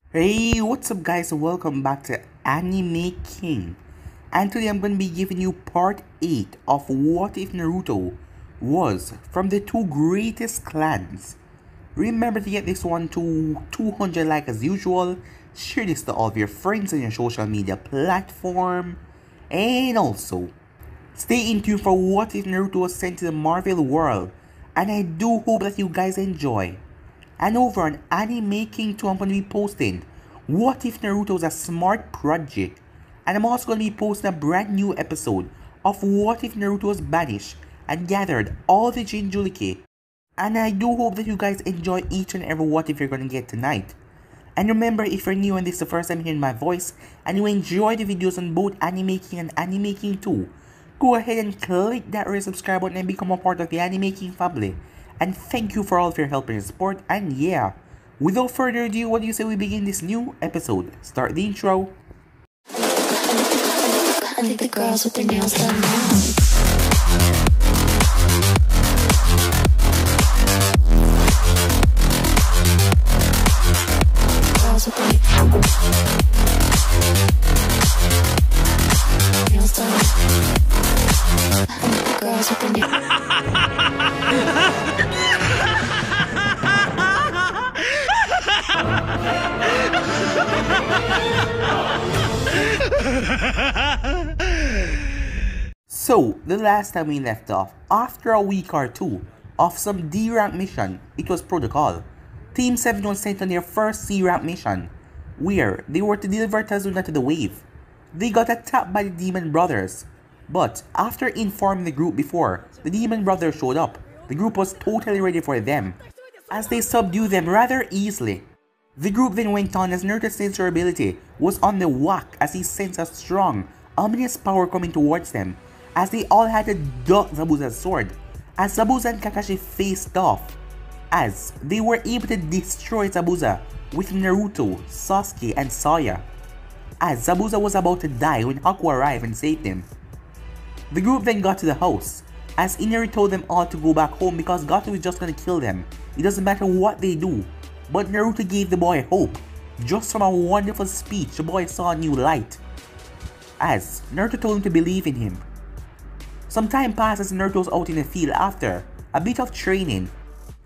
Hey, what's up guys, and welcome back to Anime King. And today I'm going to be giving you part 8 of What If Naruto was from the two greatest clans. Remember to get this one to 200 likes as usual, share this to all of your friends on your social media platform, and also stay in tune for What If Naruto was sent to the Marvel world, and I do hope that you guys enjoy. And over on Anime King 2, I'm going to be posting What If Naruto was a Smart Project, and I'm also going to be posting a brand new episode of What If Naruto was banished and gathered all the Jinchuriki. And I do hope that you guys enjoy each and every What If you're going to get tonight. And remember, if you're new and this is the first time hearing my voice and you enjoy the videos on both Anime King and Anime King 2, go ahead and click that red subscribe button and become a part of the Anime King family. And thank you for all of your help and support. And yeah, without further ado, what do you say we begin this new episode? Start the intro. I think the girls with their nails done now. Girls with their nails done. I think the girls with their So, the last time we left off, after a week or two of some D-rank mission, it was protocol. Team 7 was sent on their first C-rank mission, where they were to deliver Tazuna to the wave. They got attacked by the Demon Brothers, but after informing the group before the Demon Brothers showed up, the group was totally ready for them, as they subdued them rather easily. The group then went on as Naruto's sensor ability was on the whack as he sensed a strong, ominous power coming towards them, as they all had to duck Zabuza's sword, as Zabuza and Kakashi faced off, as they were able to destroy Zabuza with Naruto, Sasuke, and Saya, as Zabuza was about to die when Haku arrived and saved him. The group then got to the house, as Inari told them all to go back home because Gato is just gonna kill them. It doesn't matter what they do. But Naruto gave the boy hope. Just from a wonderful speech, the boy saw a new light, as Naruto told him to believe in him. Some time passed as Naruto was out in the field after a bit of training,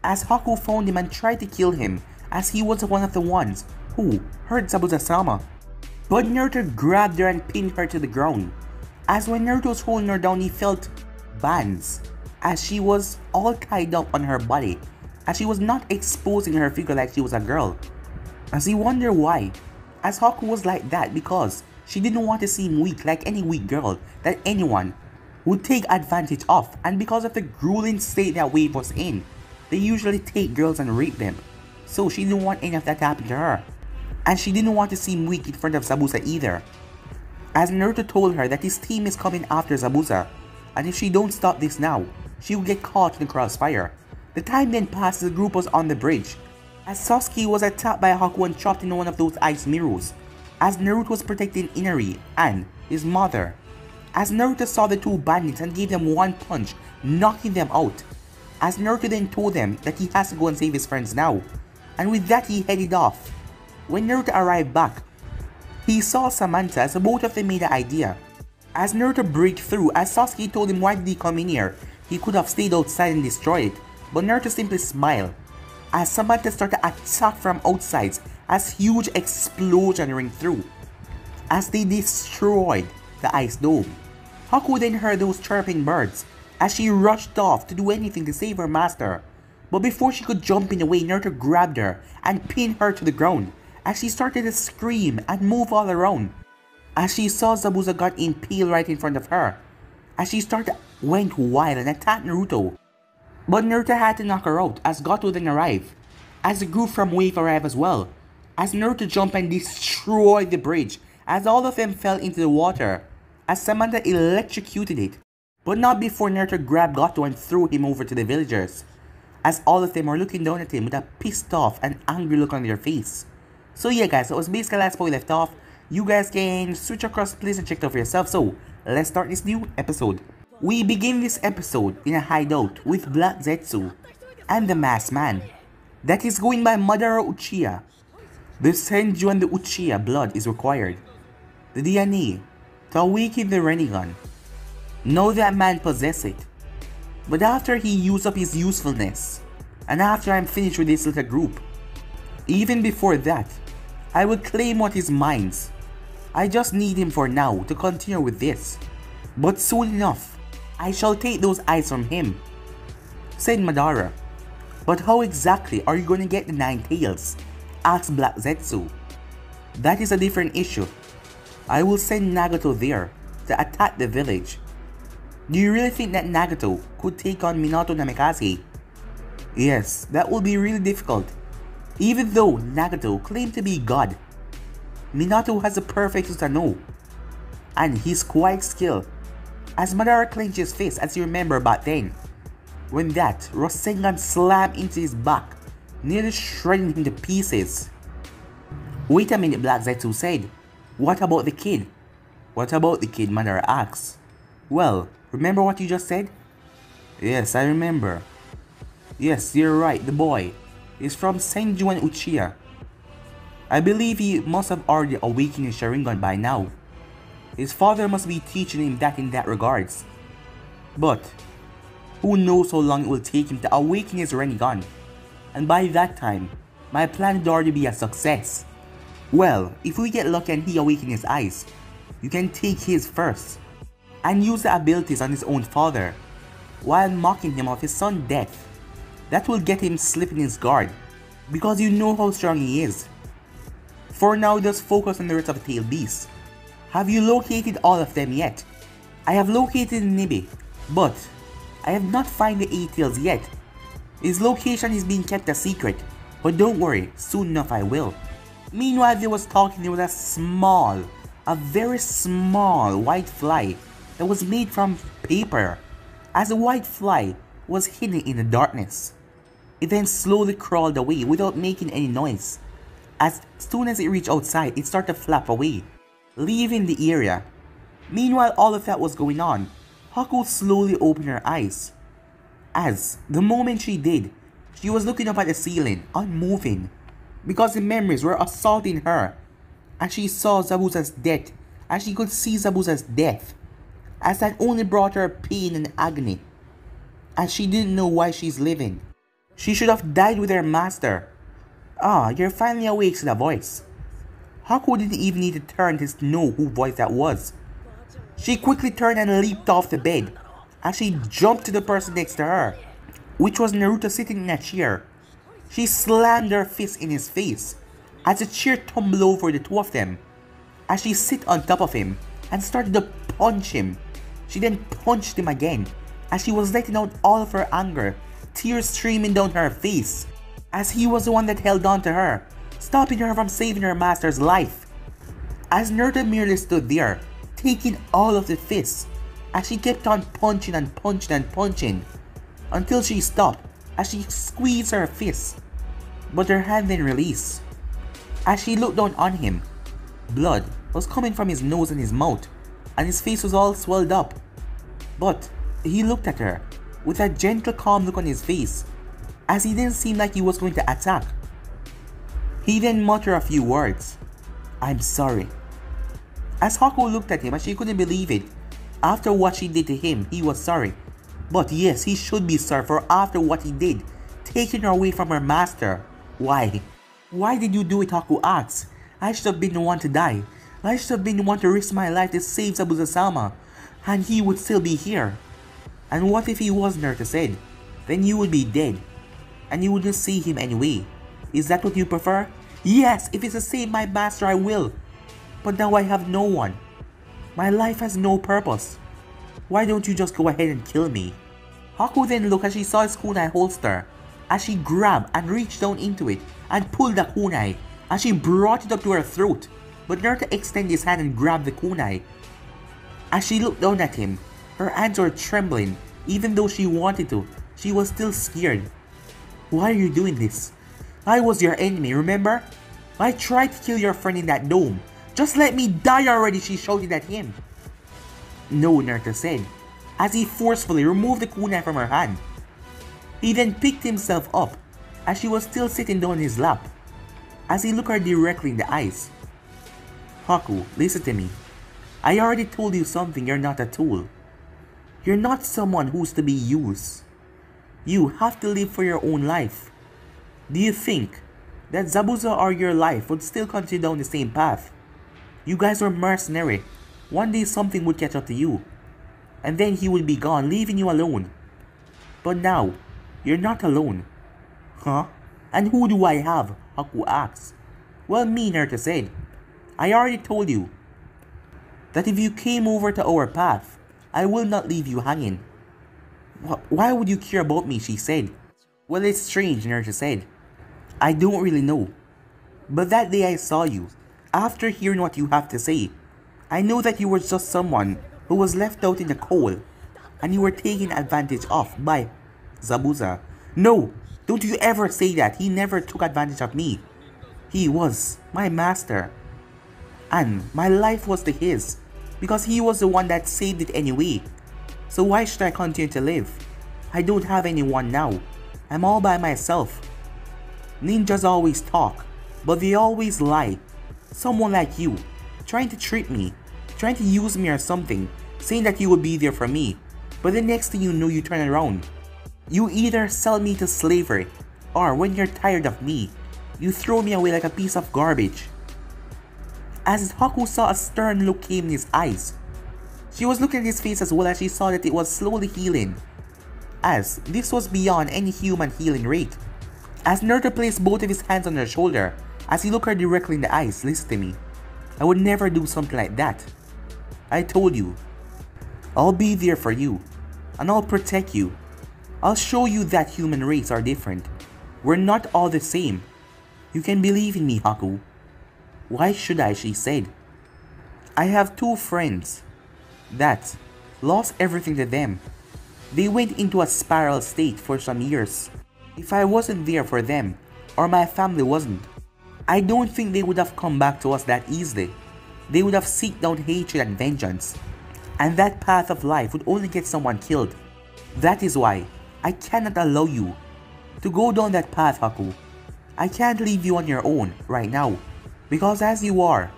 as Haku found him and tried to kill him, as he was one of the ones who hurt Zabuza-sama. But Naruto grabbed her and pinned her to the ground, as when Naruto was holding her down, he felt bands, as she was all tied up on her body, as she was not exposing her figure like she was a girl. As he wondered why, as Haku was like that because she didn't want to seem weak like any weak girl that anyone would take advantage of, and because of the grueling state that Wave was in, they usually take girls and rape them, so she didn't want any of that to happen to her, and she didn't want to seem weak in front of Zabuza either. As Naruto told her that his team is coming after Zabuza, and if she don't stop this now, she will get caught in the crossfire. The time then passed as the group was on the bridge, as Sasuke was attacked by Haku and chopped in one of those ice mirrors, as Naruto was protecting Inari and his mother. As Naruto saw the two bandits and gave them one punch, knocking them out, as Naruto then told them that he has to go and save his friends now, and with that he headed off. When Naruto arrived back, he saw Samantha as both of them made an idea. As Naruto broke through, as Sasuke told him why did he come in here, he could have stayed outside and destroyed it, but Naruto simply smiled, as Samantha started to attack from outside as huge explosion rang through, as they destroyed the ice dome. Haku then heard those chirping birds, as she rushed off to do anything to save her master. But before she could jump in the way, Naruto grabbed her and pinned her to the ground, as she started to scream and move all around, as she saw Zabuza got impaled right in front of her, as she went wild and attacked Naruto. But Naruto had to knock her out as Gato then arrived, as the group from Wave arrived as well, as Naruto jumped and destroyed the bridge, as all of them fell into the water, as Samantha electrocuted it, but not before Naruto grabbed Gato and threw him over to the villagers, as all of them were looking down at him with a pissed off and angry look on their face. So yeah guys, that was basically the last part we left off. You guys can switch across the place and check it out for yourself, so let's start this new episode. We begin this episode in a hideout with Black Zetsu and the Masked Man that is going by Madara Uchiha. The Senju and the Uchiha blood is required. The DNA to awaken the Rinnegan. Know that man possess it. But after he used up his usefulness, and after I'm finished with this little group, even before that, I will claim what is mine. I just need him for now to continue with this. But soon enough, I shall take those eyes from him, said Madara. But how exactly are you going to get the 9 tails? Asked Black Zetsu. That is a different issue. I will send Nagato there to attack the village. Do you really think that Nagato could take on Minato Namikaze? Yes, that will be really difficult. Even though Nagato claimed to be God, Minato has a perfect Susanoo, and he's quite skilled. As Madara clenched his fist, as you remember back then, when that Rasengan slammed into his back, nearly shredding him to pieces. Wait a minute, Black Zetsu said. What about the kid? What about the kid? Madara asked. Well, remember what you just said? Yes, I remember. Yes, you're right, the boy is from Senju and Uchiha. I believe he must have already awakened his Sharingan by now. His father must be teaching him that in that regards. But who knows how long it will take him to awaken his Rinnegan. And by that time, my plan would already be a success. Well, if we get lucky and he awakens his eyes, you can take his first, and use the abilities on his own father, while mocking him of his son's death. That will get him slipping his guard, because you know how strong he is. For now, just focus on the rest of the tail beasts. Have you located all of them yet? I have located Nibi, but I have not found the 8 tails yet. His location is being kept a secret, but don't worry, soon enough I will. Meanwhile, there was a very small white fly that was made from paper. As the white fly was hidden in the darkness, it then slowly crawled away without making any noise. As soon as it reached outside, it started to flap away, leaving the area. Meanwhile, all of that was going on, Haku slowly opened her eyes. As the moment she did, she was looking up at the ceiling, unmoving, because the memories were assaulting her. As she saw Zabuza's death, as she could see Zabuza's death, as that only brought her pain and agony, as she didn't know why she's living. She should have died with her master. Ah, you're finally awake, said a voice. Haku didn't even need to turn to know whose voice that was. She quickly turned and leaped off the bed, as she jumped to the person next to her, which was Naruto sitting in a chair. She slammed her fist in his face, as the chair tumbled over the two of them, as she sit on top of him and started to punch him. She then punched him again, as she was letting out all of her anger, tears streaming down her face, as he was the one that held on to her, stopping her from saving her master's life. As Naruto merely stood there, taking all of the fists, as she kept on punching and punching and punching, until she stopped, as she squeezed her fist, but her hand then released. As she looked down on him, blood was coming from his nose and his mouth, and his face was all swelled up. But he looked at her with a gentle calm look on his face, as he didn't seem like he was going to attack. He then muttered a few words. "I'm sorry." As Haku looked at him, as she couldn't believe it. After what she did to him, he was sorry. But yes, he should be sorry for after what he did, taking her away from her master. Why? Why did you do it, Haku asked. I should have been the one to die. I should have been the one to risk my life to save Zabuza-sama, and he would still be here. And what if he wasn't, Naruto said? Then you would be dead, and you wouldn't see him anyway. Is that what you prefer? Yes, if it's to save my master, I will. But now I have no one. My life has no purpose. Why don't you just go ahead and kill me? Haku then looked as she saw his kunai holster, as she grabbed and reached down into it and pulled the kunai, as she brought it up to her throat. But Naruto extended his hand and grabbed the kunai. As she looked down at him, her hands were trembling. Even though she wanted to, she was still scared. Why are you doing this? I was your enemy, remember? I tried to kill your friend in that dome. Just let me die already, she shouted at him. No, Naruto said, as he forcefully removed the kunai from her hand. He then picked himself up, as she was still sitting down in his lap. as he looked her directly in the eyes. Haku, listen to me. I already told you something, you're not a tool. You're not someone who's to be used. You have to live for your own life. Do you think that Zabuza or your life would still continue down the same path? You guys were mercenary. One day something would catch up to you. And then he would be gone, leaving you alone. But now, you're not alone. Huh? And who do I have? Haku asks. Well, me, Naruto said. I already told you that if you came over to our path, I will not leave you hanging. Why would you care about me? She said. Well, it's strange, Naruto said. I don't really know. But that day I saw you, after hearing what you have to say, I know that you were just someone who was left out in the cold, and you were taken advantage of by Zabuza. No, don't you ever say that. He never took advantage of me. He was my master. And my life was to his, because he was the one that saved it anyway. So why should I continue to live? I don't have anyone now. I'm all by myself. Ninjas always talk, but they always lie. Someone like you, trying to trick me, trying to use me or something, saying that you would be there for me, but the next thing you know you turn around. You either sell me to slavery, or when you're tired of me, you throw me away like a piece of garbage. As Haku saw a stern look came in his eyes, she was looking at his face as well as she saw that it was slowly healing, as this was beyond any human healing rate. As Naruto placed both of his hands on her shoulder, as he looked her directly in the eyes, listen to me. I would never do something like that. I told you. I'll be there for you, and I'll protect you. I'll show you that human race are different. We're not all the same. You can believe in me, Haku. Why should I? She said. I have two friends that lost everything to them. They went into a spiral state for some years. If I wasn't there for them, or my family wasn't, I don't think they would have come back to us that easily. They would have seeked out hatred and vengeance. And that path of life would only get someone killed. That is why I cannot allow you to go down that path, Haku. I can't leave you on your own right now. Because as you are,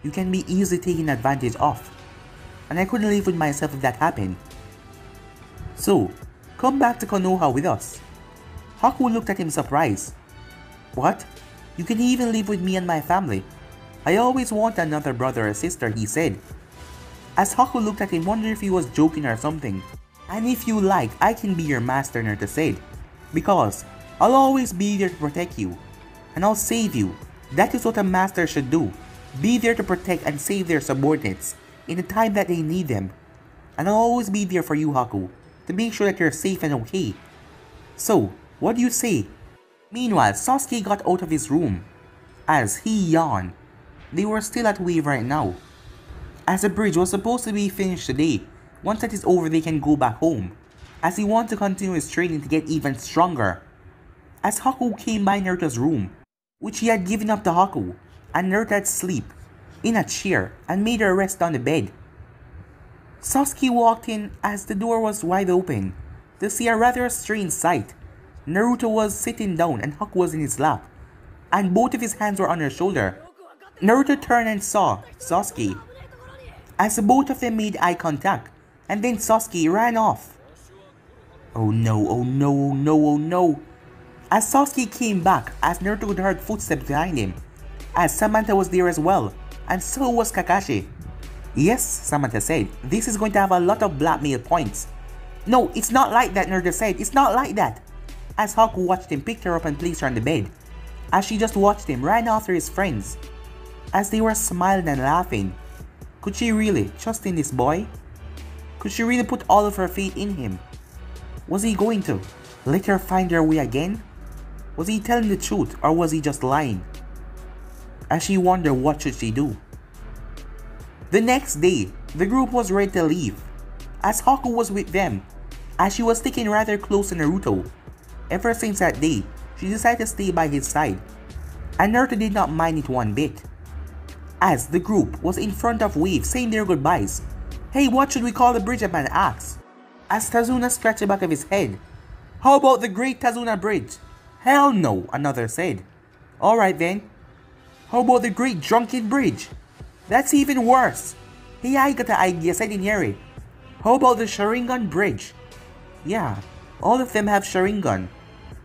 you can be easily taken advantage of. And I couldn't live with myself if that happened. So, come back to Konoha with us. Haku looked at him surprised. What? You can even live with me and my family. I always want another brother or sister, he said. As Haku looked at him, wondering if he was joking or something. And if you like, I can be your master, Naruto said. Because I'll always be there to protect you. And I'll save you. That is what a master should do. Be there to protect and save their subordinates in the time that they need them. And I'll always be there for you, Haku, to make sure that you're safe and okay. So, what do you say? Meanwhile, Sasuke got out of his room. As he yawned. They were still at Wave right now. As the bridge was supposed to be finished today, once that is over they can go back home. As he wanted to continue his training to get even stronger. As Haku came by Naruto's room, which he had given up to Haku, and Naruto had sleep in a chair and made her rest on the bed. Sasuke walked in as the door was wide open to see a rather strange sight. Naruto was sitting down and Haku was in his lap, and both of his hands were on her shoulder. Naruto turned and saw Sasuke, as both of them made eye contact, and then Sasuke ran off. Oh no, oh no, oh no, oh no. As Sasuke came back, as Naruto could heard footsteps behind him, as Samantha was there as well, and so was Kakashi. Yes, Samantha said, this is going to have a lot of blackmail points. No, it's not like that, Naruto said, it's not like that. As Haku watched him, picked her up and placed her on the bed. As she just watched him, ran after his friends. As they were smiling and laughing. Could she really trust in this boy? Could she really put all of her faith in him? Was he going to let her find her way again? Was he telling the truth or was he just lying? As she wondered what should she do. The next day, the group was ready to leave. As Haku was with them, as she was sticking rather close to Naruto. Ever since that day, she decided to stay by his side. And Naruto did not mind it one bit. As the group was in front of Wave saying their goodbyes. Hey, what should we call the bridge? A man asked. As Tazuna scratched the back of his head. How about the Great Tazuna Bridge? Hell no, another said. Alright then, How about the Great Drunken Bridge? That's even worse. Hey, I got an idea, I didn't hear it. How about the Sharingan Bridge? Yeah, all of them have Sharingan.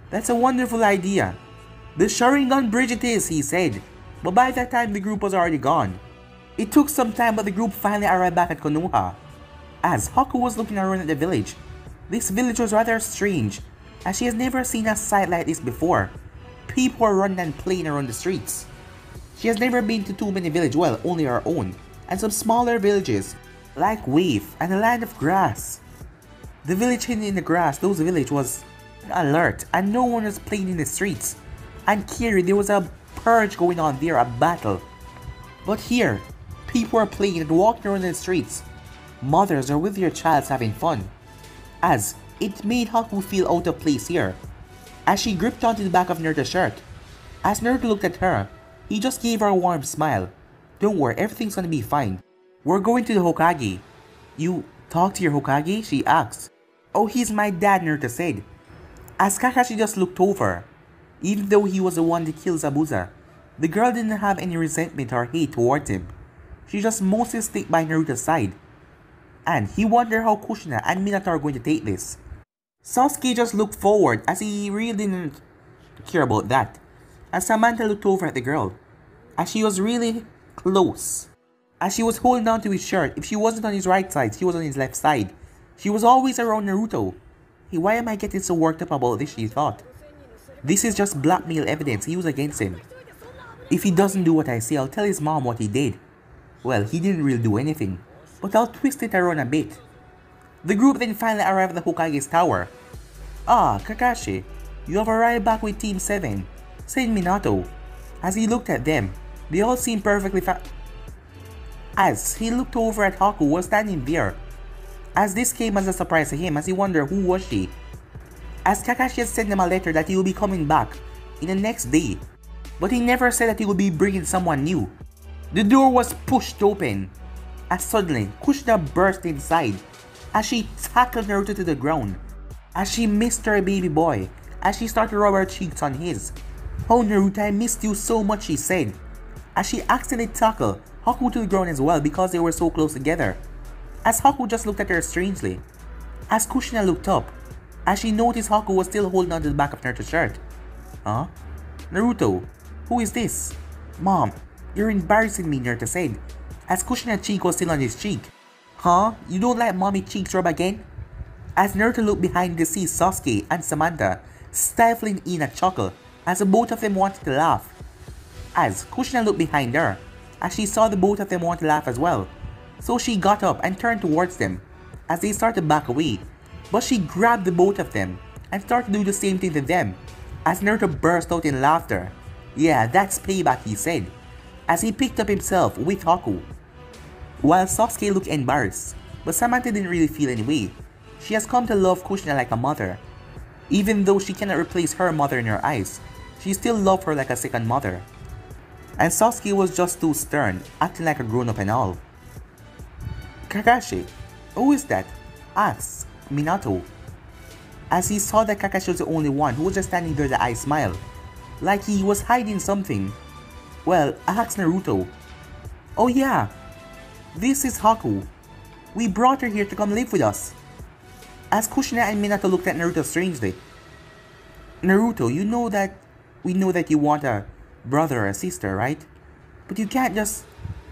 That's a wonderful idea. The Sharingan Bridge it is, he said. But by that time, the group was already gone. It took some time, but the group finally arrived back at Konoha. As Haku was looking around at the village, this village was rather strange, as she has never seen a sight like this before. People were running and playing around the streets. She has never been to too many villages, well, only her own, and some smaller villages, like Wave and the Land of Grass. The village hidden in the grass, those village was alert, and no one was playing in the streets. And Kiri, there was a purge going on there, a battle. But here, people are playing and walking around the streets. Mothers are with their child having fun. As it made Haku feel out of place here, as she gripped onto the back of Naruto's shirt. As Naruto looked at her, he just gave her a warm smile. Don't worry, everything's gonna be fine. We're going to the Hokage. You talk to your Hokage? She asked. Oh, he's my dad, Naruto said. As Kakashi just looked over. Even though he was the one that killed Zabuza, the girl didn't have any resentment or hate towards him. She just mostly stayed by Naruto's side. And he wondered how Kushina and Minato are going to take this. Sasuke just looked forward as he really didn't care about that. As Samantha looked over at the girl, as she was really close. As she was holding on to his shirt, if she wasn't on his right side, she was on his left side. She was always around Naruto. Hey, why am I getting so worked up about this, she thought. This is just blackmail evidence he used against him. If he doesn't do what I say, I'll tell his mom what he did. Well, he didn't really do anything, but I'll twist it around a bit. The group then finally arrived at the Hokage's tower. Ah, Kakashi, you have arrived back with Team 7, said Minato. As he looked at them, they all seemed perfectly As he looked over at Haku, who was standing there. As this came as a surprise to him, as he wondered who was she. As Kakashi had sent him a letter that he will be coming back in the next day, but he never said that he would be bringing someone new. The door was pushed open, as suddenly Kushina burst inside, as she tackled Naruto to the ground, as she missed her baby boy, as she started to rub her cheeks on his. Oh Naruto, I missed you so much, she said, as she accidentally tackled Haku to the ground as well because they were so close together. As Haku just looked at her strangely, as Kushina looked up, as she noticed Haku was still holding on to the back of Naruto's shirt. Huh? Naruto, who is this? Mom, you're embarrassing me, Naruto said, as Kushina's cheek was still on his cheek. Huh? You don't let mommy cheeks rub again? As Naruto looked behind to see Sasuke and Samantha stifling in a chuckle as the both of them wanted to laugh. As Kushina looked behind her, as she saw the both of them want to laugh as well. So she got up and turned towards them as they started back away. But she grabbed the both of them and started to do the same thing to them as Naruto burst out in laughter. Yeah, that's payback, he said, as he picked up himself with Haku. While Sasuke looked embarrassed, but Samantha didn't really feel any way. She has come to love Kushina like a mother. Even though she cannot replace her mother in her eyes, she still loved her like a second mother. And Sasuke was just too stern, acting like a grown-up and all. Kakashi, who is that? Asked Minato. As he saw that Kakashi was the only one who was just standing there, the eyes smiled, like he was hiding something. Well, asked Naruto. Oh yeah, this is Haku. We brought her here to come live with us. As Kushina and Minato looked at Naruto strangely. Naruto, we know that you want a brother or a sister, right? But you can't just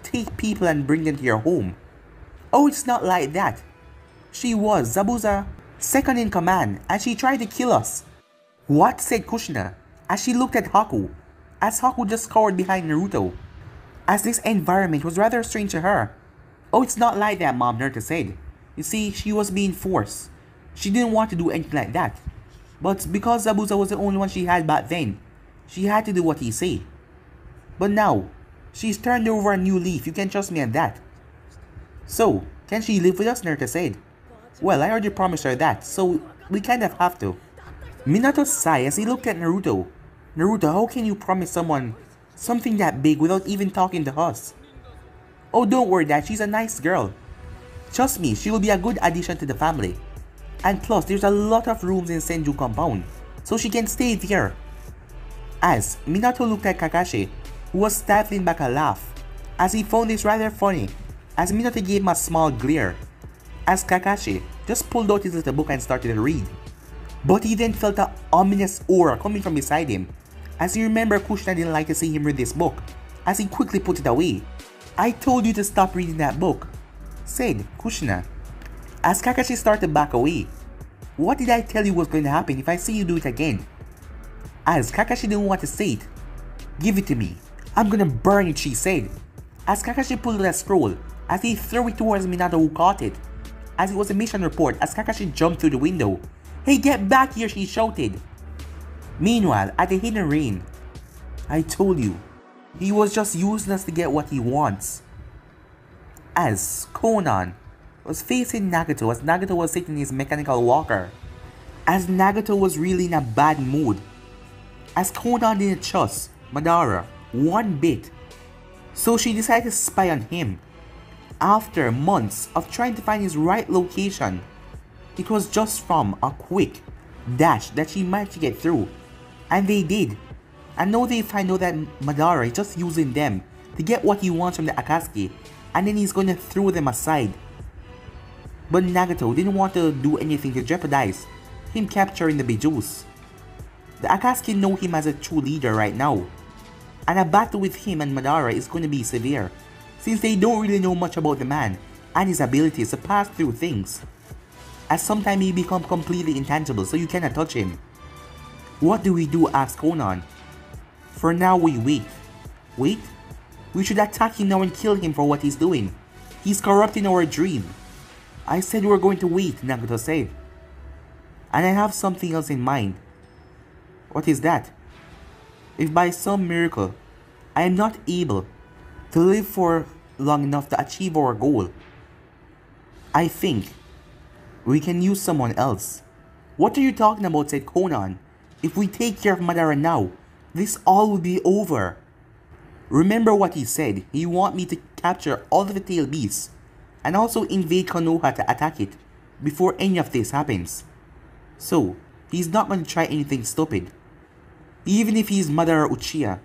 take people and bring them to your home. Oh, it's not like that. She was Zabuza's second in command and she tried to kill us. What? Said Kushina as she looked at Haku, as Haku just cowered behind Naruto, as this environment was rather strange to her. Oh, it's not like that, Mom, Naruto said. You see, she was being forced. She didn't want to do anything like that. But because Zabuza was the only one she had back then, she had to do what he said. But now, she's turned over a new leaf, you can trust me on that. So, can she live with us, Naruto said. Well, I already promised her that, so we kind of have to. Minato sighed as he looked at Naruto. Naruto, how can you promise someone something that big without even talking to us? Oh, don't worry, Dad, she's a nice girl. Trust me, she will be a good addition to the family. And plus, there's a lot of rooms in Senju compound, so she can stay there. As Minato looked at Kakashi, who was stifling back a laugh, as he found this rather funny, as Minato gave him a small glare, as Kakashi just pulled out his little book and started to read. But he then felt an ominous aura coming from beside him, as he remembered Kushina didn't like to see him read this book, as he quickly put it away. "I told you to stop reading that book," said Kushina, as Kakashi started to back away. "What did I tell you was going to happen if I see you do it again?" As Kakashi didn't want to say it. "Give it to me. I'm gonna burn it," she said, as Kakashi pulled out a scroll, as he threw it towards Minato, who caught it, as it was a mission report, as Kakashi jumped through the window. "Hey, get back here," she shouted. Meanwhile, at the Hidden Rain, "I told you, he was just using us to get what he wants." As Konan was facing Nagato, as Nagato was sitting in his mechanical walker, as Nagato was really in a bad mood, as Konan didn't trust Madara one bit, so she decided to spy on him. After months of trying to find his right location, it was just from a quick dash that she managed to get through, and they did. And now they find out that Madara is just using them to get what he wants from the Akatsuki, and then he's going to throw them aside. But Nagato didn't want to do anything to jeopardize him capturing the Bijus. The Akatsuki know him as a true leader right now, and a battle with him and Madara is going to be severe, since they don't really know much about the man and his abilities to pass through things, as sometimes he become completely intangible, so you cannot touch him. "What do we do?" asked Konan. "For now we wait." "Wait? We should attack him now and kill him for what he's doing. He's corrupting our dream." "I said we're going to wait," Nagato said. "And I have something else in mind." "What is that?" "If by some miracle I am not able to live for long enough to achieve our goal, I think we can use someone else." "What are you talking about?" said Konan. "If we take care of Madara now, this all will be over." "Remember what he said. He want me to capture all of the tail beasts and also invade Konoha to attack it before any of this happens. So he's not going to try anything stupid. Even if he's Madara Uchiha,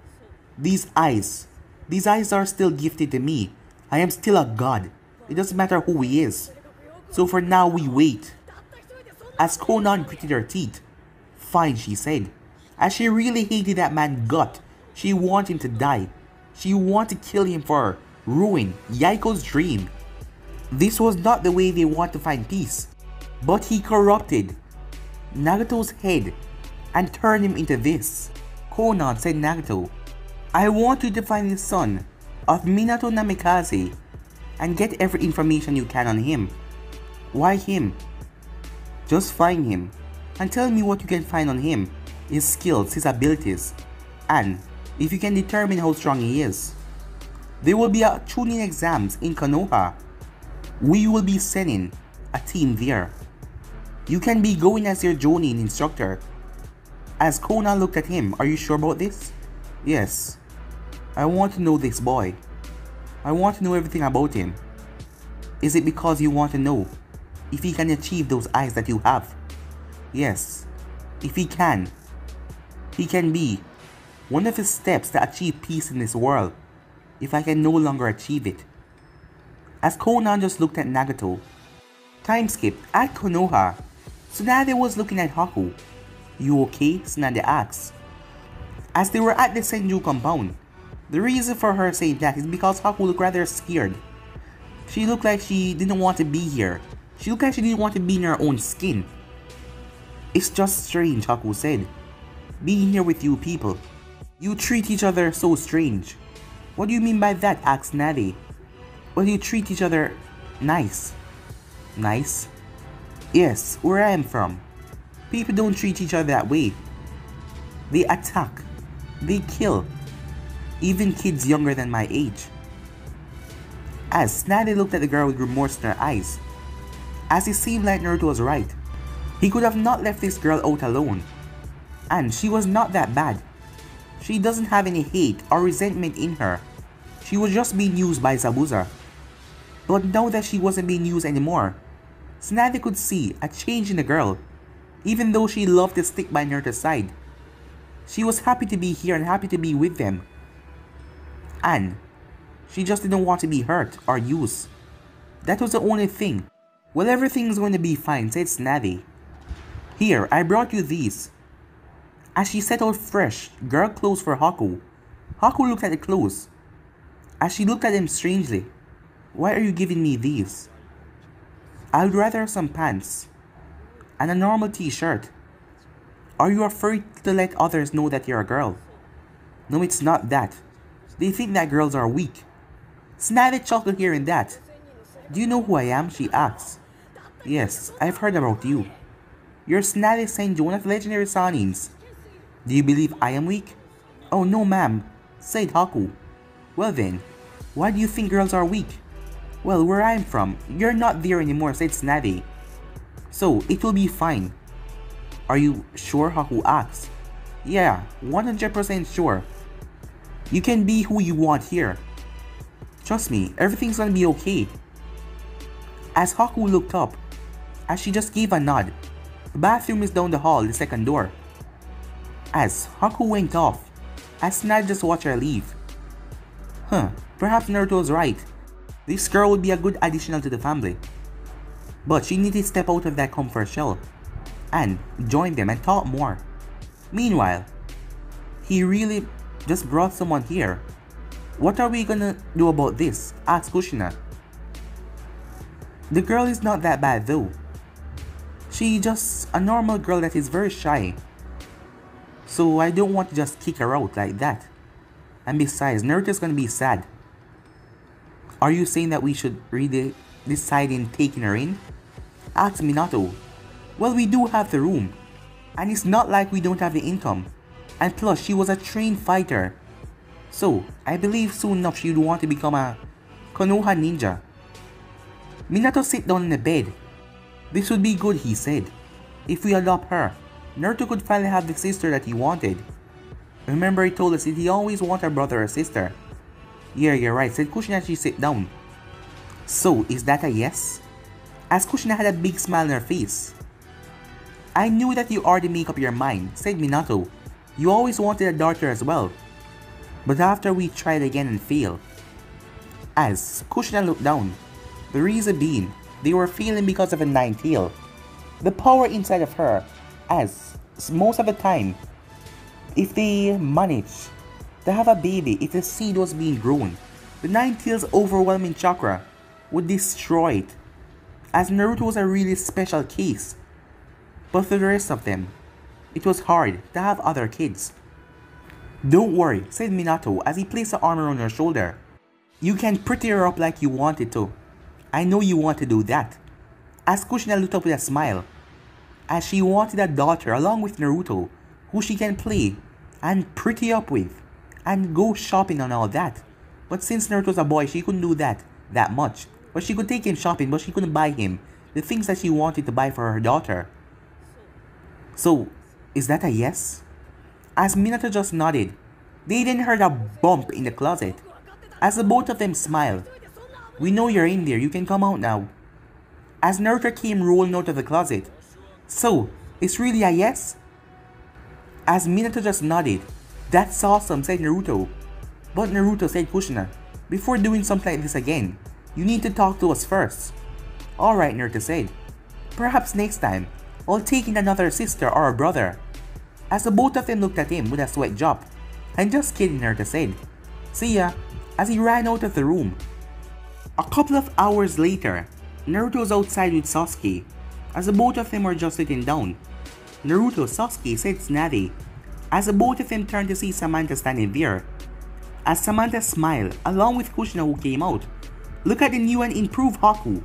these eyes are still gifted to me. I am still a god. It doesn't matter who he is. So for now we wait." As Konan gritted her teeth. "Fine," she said. As she really hated that man gut, she wanted him to die. She wanted to kill him for ruin Yaiko's dream. This was not the way they want to find peace. But he corrupted Nagato's head and turned him into this. Konan said, "Nagato, I want you to find the son of Minato Namikaze and get every information you can on him." "Why him?" "Just find him and tell me what you can find on him, his skills, his abilities, and if you can determine how strong he is. There will be a Chunin exams in Konoha. We will be sending a team there. You can be going as your Jonin instructor." As Konan looked at him, "Are you sure about this?" "Yes. I want to know this boy. I want to know everything about him." "Is it because you want to know if he can achieve those eyes that you have?" "Yes. If he can be one of his steps to achieve peace in this world, if I can no longer achieve it." As Konan just looked at Nagato. Time skip at Konoha. Tsunade was looking at Haku. "You okay?" Tsunade asked. As they were at the Senju compound. The reason for her saying that is because Haku looked rather scared. She looked like she didn't want to be here. She looked like she didn't want to be in her own skin. "It's just strange," Haku said, "being here with you people. You treat each other so strange." "What do you mean by that?" asked Nade. "Well, you treat each other nice." "Nice?" "Yes, where I am from. People don't treat each other that way. They attack. They kill. Even kids younger than my age." As Tsunade looked at the girl with remorse in her eyes, as it seemed like Naruto was right. He could have not left this girl out alone. And she was not that bad. She doesn't have any hate or resentment in her. She was just being used by Zabuza. But now that she wasn't being used anymore, Tsunade could see a change in the girl. Even though she loved to stick by Naruto's side, she was happy to be here and happy to be with them. and she just didn't want to be hurt or used. That was the only thing. Well, everything's going to be fine, said Tsunade. Here, I brought you these. As she set out fresh, girl clothes for Haku. Haku looked at the clothes. As she looked at them strangely. Why are you giving me these? I'd rather have some pants. And a normal t-shirt. Are you afraid to let others know that you're a girl? No, it's not that. They think that girls are weak. Tsunade chuckled hearing that. Do you know who I am? She asked. Yes, I've heard about you. You're Tsunade Senju, one of the legendary Sanins. Do you believe I am weak? Oh no, ma'am, said Haku. Well then, why do you think girls are weak? Well, where I'm from, you're not there anymore, said Tsunade. So, it will be fine. Are you sure? Haku asked. Yeah, 100% sure. You can be who you want here. Trust me, everything's gonna be okay. As Haku looked up, as she just gave a nod, the bathroom is down the hall, the second door. As Haku went off, as Tsunade just watched her leave. Perhaps Naruto was right. This girl would be a good addition to the family. But she needed to step out of that comfort shell and join them and talk more. Meanwhile, he really just brought someone here. What are we gonna do about this? Asked Kushina. The girl is not that bad though. She's just a normal girl that is very shy. So I don't want to just kick her out like that. And besides, Naruto's gonna be sad. Are you saying that we should really decide in taking her in? Asked Minato. Well, we do have the room. And it's not like we don't have the income. And plus, she was a trained fighter. So, I believe soon enough she would want to become a Konoha ninja. Minato sat down in the bed. This would be good, he said. If we adopt her, Naruto could finally have the sister that he wanted. Remember he told us that he always wanted a brother or sister. Yeah, you're right, said Kushina as she sat down. So, is that a yes? As Kushina had a big smile on her face. I knew that you already made up your mind, said Minato. You always wanted a daughter as well. But after we tried again and failed. As Kushina looked down, the reason being, they were failing because of a Nine-Tail. The power inside of her, as most of the time, if they manage to have a baby, if the seed was being grown, the Nine-Tail's overwhelming chakra would destroy it. As Naruto was a really special case. But for the rest of them, it was hard to have other kids. Don't worry, said Minato as he placed the arm around her shoulder. You can pretty her up like you wanted to. I know you want to do that. As Kushina looked up with a smile. As she wanted a daughter along with Naruto, who she can play and pretty up with and go shopping and all that. But since Naruto's a boy, she couldn't do that much. But she could take him shopping, but she couldn't buy him the things that she wanted to buy for her daughter. So, is that a yes? As Minato just nodded, they then heard a bump in the closet. As the both of them smiled. We know you're in there, you can come out now. As Naruto came rolling out of the closet. So, it's really a yes? As Minato just nodded. That's awesome, said Naruto. But Naruto, said Kushina, before doing something like this again, you need to talk to us first. Alright, Naruto said. Perhaps next time, I'll take in another sister or a brother. As the both of them looked at him with a sweat drop. I'm just kidding, Naruto said. See ya, as he ran out of the room. A couple of hours later, Naruto was outside with Sasuke, as the both of them were just sitting down. Naruto, Sasuke, said Tsunade, as the both of them turned to see Samantha standing there. As Samantha smiled, along with Kushina who came out. Look at the new and improved Haku.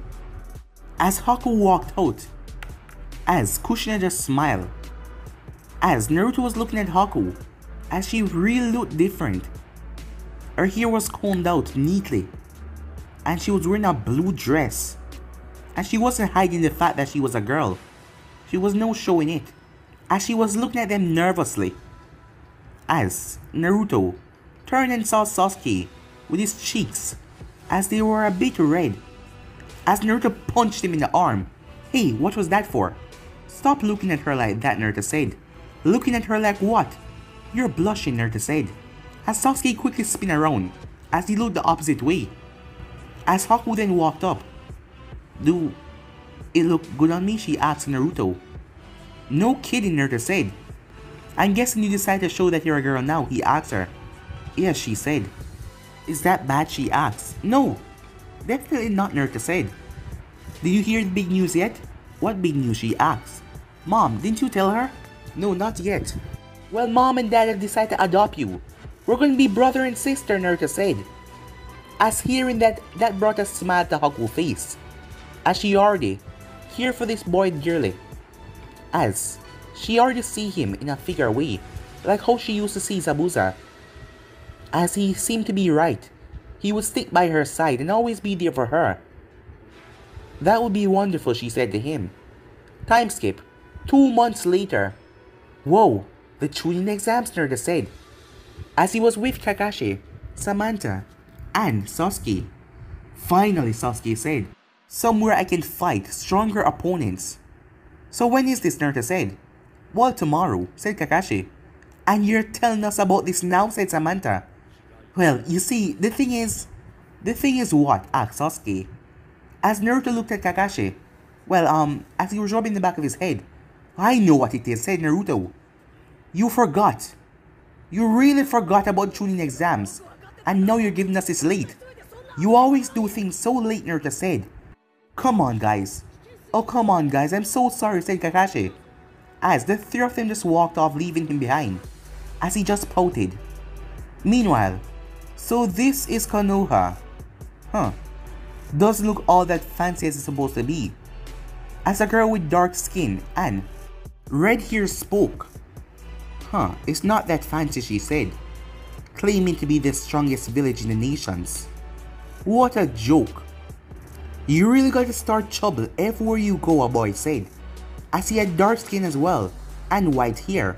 As Haku walked out, as Kushina just smiled. As Naruto was looking at Haku, as she really looked different. Her hair was combed out neatly, and she was wearing a blue dress. And she wasn't hiding the fact that she was a girl. She was no showing it, as she was looking at them nervously. As Naruto turned and saw Sasuke with his cheeks as they were a bit red. As Naruto punched him in the arm. Hey, what was that for? Stop looking at her like that, Naruto said. Looking at her like what? You're blushing, Naruto said. As Sasuke quickly spun around as he looked the opposite way. As Haku then walked up. Do it look good on me? She asked Naruto. No kidding, Naruto said. I'm guessing you decided to show that you're a girl now, he asked her. Yes, she said. Is that bad? She asked. No, definitely not, Naruto said. Did you hear the big news yet? What big news? She asked. Mom, didn't you tell her? No, not yet. Well, Mom and Dad have decided to adopt you. We're gonna be brother and sister, Naruto said. As hearing that brought a smile to Haku's face. As she already here for this boy dearly. As she already see him in a figure way, like how she used to see Zabuza. As he seemed to be right, he would stick by her side and always be there for her. That would be wonderful, she said to him. Time skip. 2 months later. Whoa, the Chunin exams, Naruto said. As he was with Kakashi, Samantha, and Sasuke. Finally, Sasuke said. Somewhere I can fight stronger opponents. So when is this, Naruto said. Well, tomorrow, said Kakashi. And you're telling us about this now, said Samantha. Well, you see, the thing is what? Asked Sasuke. As Naruto looked at Kakashi, well, as he was rubbing the back of his head. I know what it is, said Naruto. You forgot. You really forgot about Chunin exams, and now you're giving us this late. You always do things so late, Naruto said. Come on, guys. Oh, come on, guys, I'm so sorry, said Kakashi. As the three of them just walked off, leaving him behind, as he just pouted. Meanwhile, so this is Konoha. Huh. Doesn't look all that fancy as it's supposed to be. As a girl with dark skin and red hair spoke. Huh, it's not that fancy, she said, claiming to be the strongest village in the nations. What a joke. You really got to start trouble everywhere you go, a boy said, as he had dark skin as well and white hair.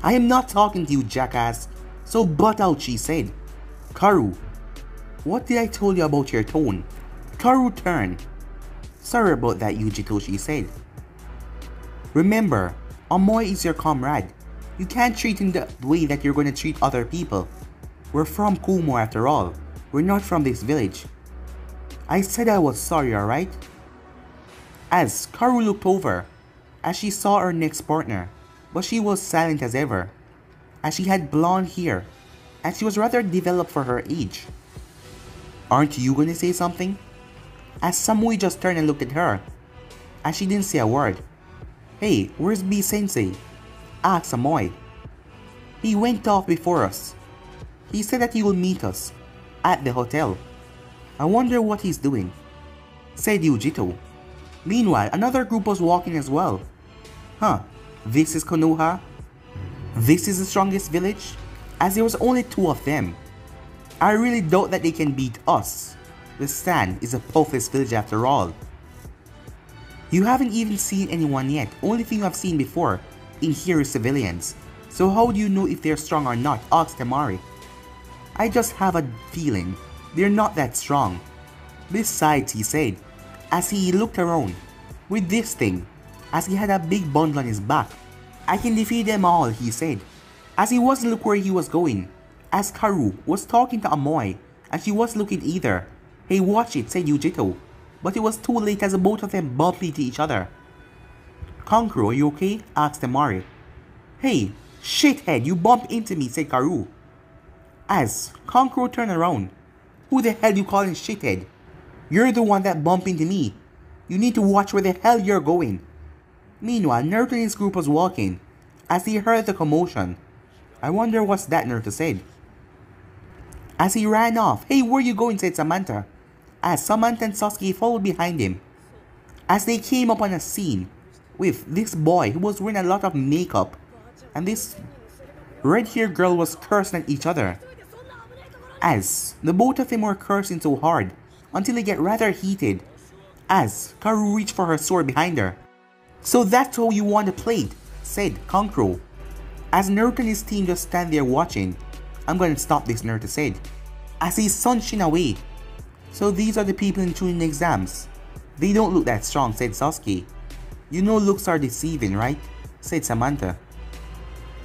I am not talking to you, jackass, so butt out, she said. Karu, what did I tell you about your tone? Karu turned. Sorry about that, Yujito, she said. Remember, Amoy is your comrade. You can't treat him the way that you're going to treat other people. We're from Kumo after all. We're not from this village. I said I was sorry, alright? As Karu looked over, as she saw her next partner, but she was silent as ever, as she had blonde hair, and she was rather developed for her age. Aren't you gonna say something? As Samui just turned and looked at her, as she didn't say a word. Hey, where's B-sensei? Asked Samui. He went off before us. He said that he will meet us at the hotel. I wonder what he's doing, said Yujito. Meanwhile, another group was walking as well. Huh, this is Konoha? This is the strongest village? As there was only 2 of them. I really doubt that they can beat us. The Sand is a Pothless village after all. You haven't even seen anyone yet. Only thing I've seen before in here is civilians. So how do you know if they're strong or not? Asked Temari. I just have a feeling they're not that strong. Besides, he said, as he looked around, with this thing, as he had a big bundle on his back. I can defeat them all, he said, as he wasn't looking where he was going. As Karu was talking to Amoy, and she wasn't looking either. Hey, watch it, said Yujito, but it was too late as both of them bumped into each other. Kankuro, are you okay? Asked Temari. Hey, shithead, you bumped into me, said Karu. As Kankuro turned around. Who the hell you calling shithead? You're the one that bumped into me. You need to watch where the hell you're going. Meanwhile, Naruto and his group was walking, as he heard the commotion. I wonder what's that, Naruto said. As he ran off, hey, where you going, said Samantha, as Samantha and Sasuke followed behind him. As they came upon a scene with this boy who was wearing a lot of makeup, and this red-haired girl was cursing at each other. As the both of them were cursing so hard, until they get rather heated, as Karu reached for her sword behind her. So that's how you want to play it, said Kankuro. As Naruto and his team just stand there watching. I'm gonna stop this, Naruto said, as he sunshine away. So these are the people in Chunin exams. They don't look that strong, said Sasuke. You know looks are deceiving, right? Said Samantha.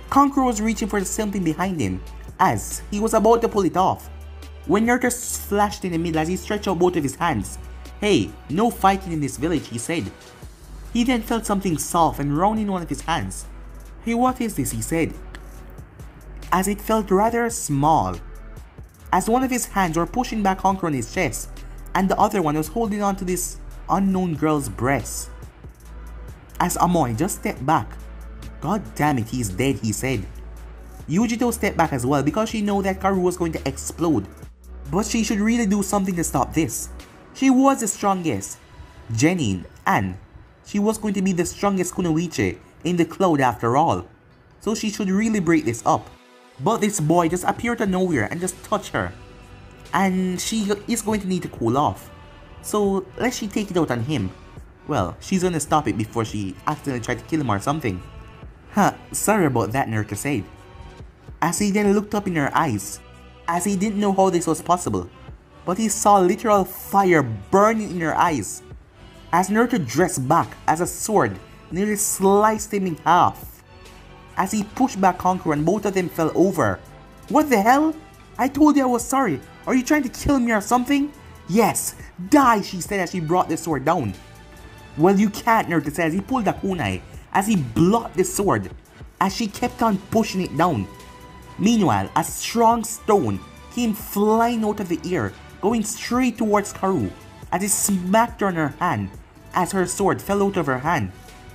Kankuro was reaching for something behind him, as he was about to pull it off, when Naruto flashed in the middle as he stretched out both of his hands. "Hey, no fighting in this village," he said. He then felt something soft and round in one of his hands. "Hey, what is this?" he said, as it felt rather small, as one of his hands were pushing back Honker on his chest, and the other one was holding on to this unknown girl's breast. As Amoy just stepped back. "God damn it, he's dead," he said. Yujito stepped back as well because she knew that Karu was going to explode, but she should really do something to stop this. She was the strongest Genin, and she was going to be the strongest Kunoichi in the cloud after all, so she should really break this up. But this boy just appeared out of nowhere and just touched her, and she is going to need to cool off. So let's she take it out on him. Well, she's gonna stop it before she accidentally tried to kill him or something. "Huh, sorry about that," Naruto said, as he then looked up in her eyes, as he didn't know how this was possible, but he saw literal fire burning in her eyes, as Naruto dressed back as a sword nearly sliced him in half, as he pushed back Kankuro and both of them fell over. "What the hell? I told you I was sorry. Are you trying to kill me or something?" "Yes, die," she said as she brought the sword down. "Well, you can't," Naruto said as he pulled a kunai, as he blocked the sword, as she kept on pushing it down. Meanwhile, a strong stone came flying out of the air, going straight towards Karu, as it smacked her on her hand, as her sword fell out of her hand.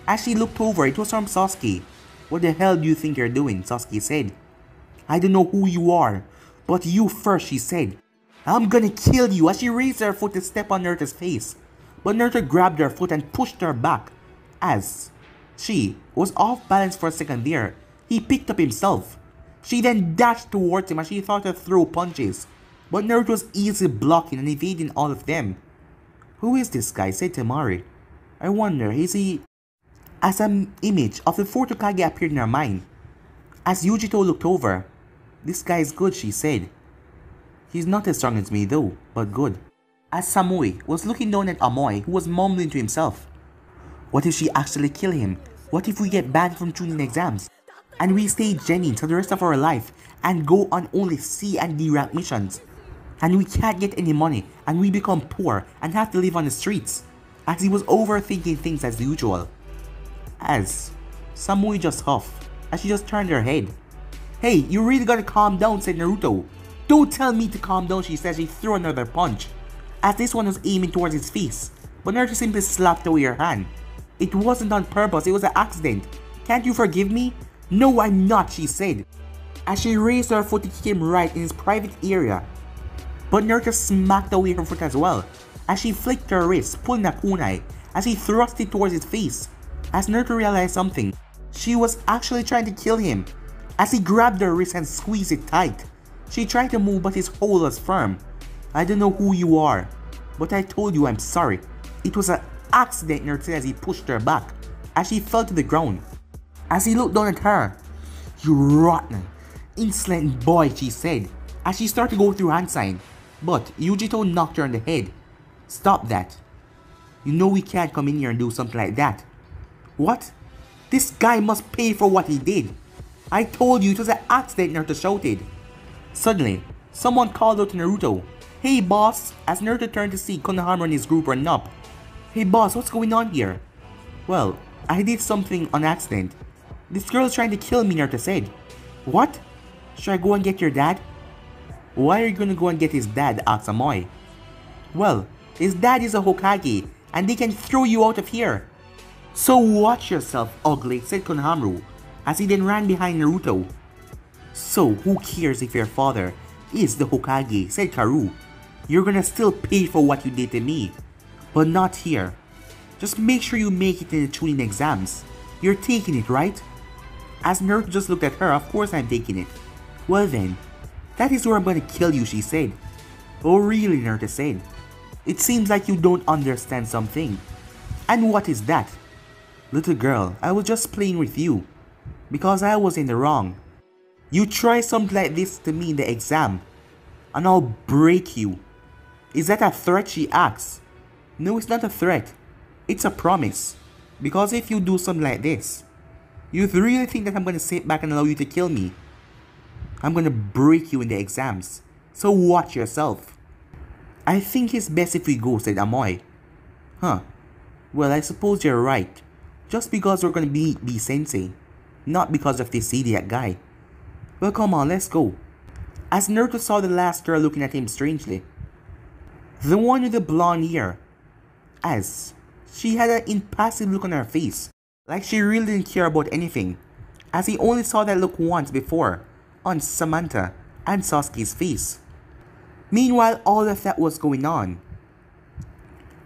As she looked over, it was from Sasuke. "What the hell do you think you're doing?" Sasuke said. "I don't know who you are, but you first," she said. "I'm gonna kill you," as she raised her foot to step on Naruto's face. But Naruto grabbed her foot and pushed her back, as she was off balance for a second there. He picked up himself. She then dashed towards him as she thought to throw punches, but Naruto was easily blocking and evading all of them. "Who is this guy?" said Temari. "I wonder, is he..." As an image of the fourth Hokage appeared in her mind, as Yujito looked over. "This guy is good," she said. "He's not as strong as me though, but good." As Samui was looking down at Amoy, who was mumbling to himself. "What if she actually kill him? What if we get banned from Chunin exams? And we stay Genin for the rest of our life and go on only C and D rank missions? And we can't get any money and we become poor and have to live on the streets?" As he was overthinking things as usual. As Samui just huffed, as she just turned her head. "Hey, you really gotta calm down," said Naruto. "Don't tell me to calm down," she said. She threw another punch, as this one was aiming towards his face, but Naruto simply slapped away her hand. "It wasn't on purpose, it was an accident. Can't you forgive me?" "No, I'm not," she said, as she raised her foot to kick him right in his private area. But Naruto smacked away her foot as well, as she flicked her wrist, pulling a kunai, as he thrust it towards his face. As Naruto realized something, she was actually trying to kill him, as he grabbed her wrist and squeezed it tight. She tried to move, but his hold was firm. "I don't know who you are, but I told you I'm sorry. It was an accident," Naruto said as he pushed her back, as she fell to the ground. As he looked down at her. "You rotten, insolent boy," she said, as she started to go through hand sign, but Yujito knocked her on the head. "Stop that. You know we can't come in here and do something like that." "What? This guy must pay for what he did. I told you it was an accident," Naruto shouted. Suddenly, someone called out to Naruto. "Hey boss," as Naruto turned to see Konohamaru and his group running up. "Hey boss, what's going on here?" "Well, I did something on accident. This girl is trying to kill me," Naruto said. "What? Should I go and get your dad?" "Why are you gonna go and get his dad?" asked Amoy. "Well, his dad is a Hokage, and they can throw you out of here." "So watch yourself, ugly," said Konohamaru, as he then ran behind Naruto. "So who cares if your father is the Hokage," said Karu. "You're gonna still pay for what you did to me, but not here. Just make sure you make it in the Chunin exams. You're taking it, right?" As Naruto just looked at her. "Of course I'm taking it." "Well then, that is where I'm gonna kill you," she said. "Oh really?" Naruto said. "It seems like you don't understand something." "And what is that?" "Little girl, I was just playing with you, because I was in the wrong. You try something like this to me in the exam, and I'll break you." "Is that a threat?" she asks. "No, it's not a threat. It's a promise. Because if you do something like this, you really think that I'm gonna sit back and allow you to kill me?" I'm gonna break you in the exams. So watch yourself. I think it's best if we go, said Amoy. Huh. Well, I suppose you're right. Just because we're gonna meet B-Sensei. Not because of this idiot guy. Well, come on, let's go. As Naruto saw the last girl looking at him strangely. The one with the blonde hair. As she had an impassive look on her face. Like she really didn't care about anything. As he only saw that look once before. On Samantha and Sasuke's face. Meanwhile, all of that was going on.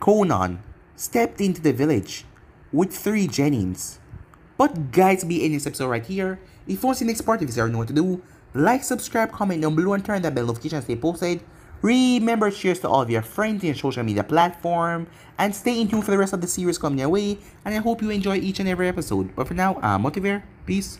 Konan stepped into the village with 3 Genins. But guys, be in this episode right here. If you want to see the next part, if you already know what to do, like, subscribe, comment down below, and turn that bell notification to stay posted. Remember, shares to all of your friends in your social media platform, and stay in tune for the rest of the series coming your way. And I hope you enjoy each and every episode. But for now, I'm Motivator. Peace.